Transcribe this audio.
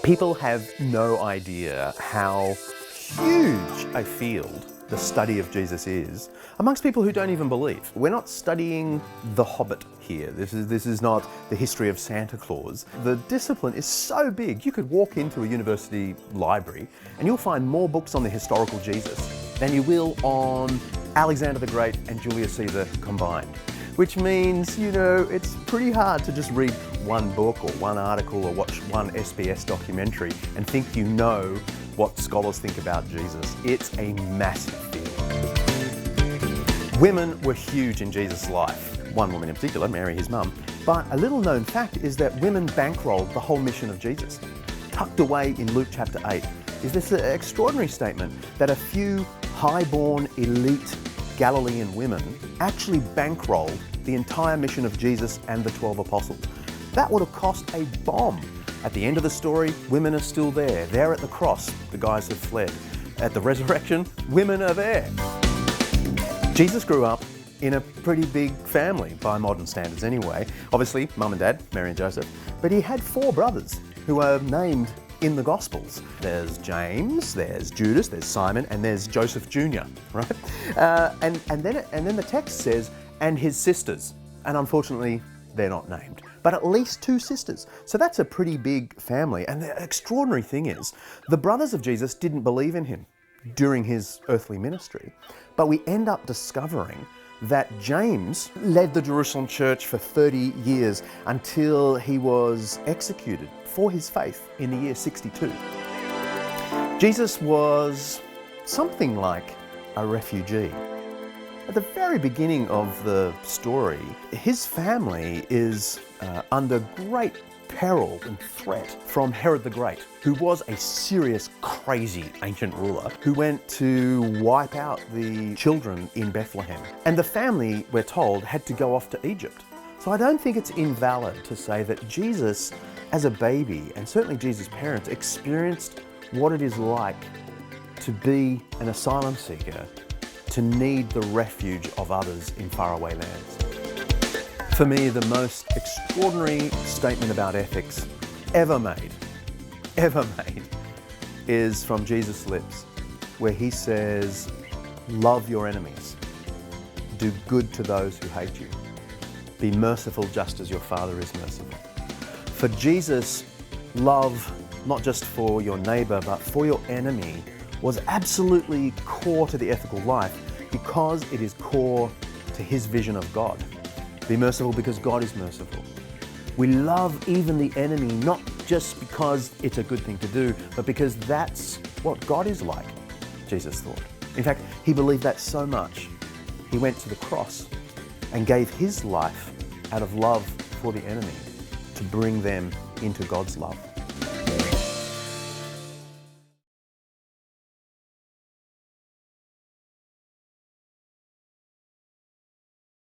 People have no idea how huge a field the study of Jesus is amongst people who don't even believe. We're not studying the Hobbit here. This is not the history of Santa Claus. The discipline is so big, you could walk into a university library and you'll find more books on the historical Jesus than you will on Alexander the Great and Julius Caesar combined. Which means, it's pretty hard to just read one book or one article or watch one SBS documentary and think you know what scholars think about Jesus. It's a massive field. Women were huge in Jesus' life. One woman in particular, Mary, his mum. But a little known fact is that women bankrolled the whole mission of Jesus. Tucked away in Luke chapter 8 is this extraordinary statement that a few high-born elite Galilean women actually bankrolled the entire mission of Jesus and the 12 apostles. That would have cost a bomb. At the end of the story, women are still there. They're at the cross. The guys have fled. At the resurrection, women are there. Jesus grew up in a pretty big family, by modern standards anyway. Obviously, mum and dad, Mary and Joseph. But he had 4 brothers who are named in the Gospels. There's James, there's Judas, there's Simon, and there's Joseph Jr., right? And then the text says, and his sisters. And unfortunately, they're not named. But at least 2 sisters. So that's a pretty big family. And the extraordinary thing is, the brothers of Jesus didn't believe in him during his earthly ministry. But we end up discovering that James led the Jerusalem church for 30 years until he was executed for his faith in the year 62. Jesus was something like a refugee. At the very beginning of the story, his family is under great peril and threat from Herod the Great, who was a serious, crazy ancient ruler who went to wipe out the children in Bethlehem. And the family, we're told, had to go off to Egypt. So I don't think it's invalid to say that Jesus, as a baby, and certainly Jesus' parents, experienced what it is like to be an asylum seeker, to need the refuge of others in faraway lands. For me, the most extraordinary statement about ethics ever made, is from Jesus' lips, where he says, love your enemies, do good to those who hate you, be merciful just as your Father is merciful. For Jesus, love, not just for your neighbor, but for your enemy, was absolutely core to the ethical life because it is core to his vision of God. Be merciful because God is merciful. We love even the enemy, not just because it's a good thing to do, but because that's what God is like, Jesus thought. In fact, he believed that so much, he went to the cross and gave his life out of love for the enemy to bring them into God's love.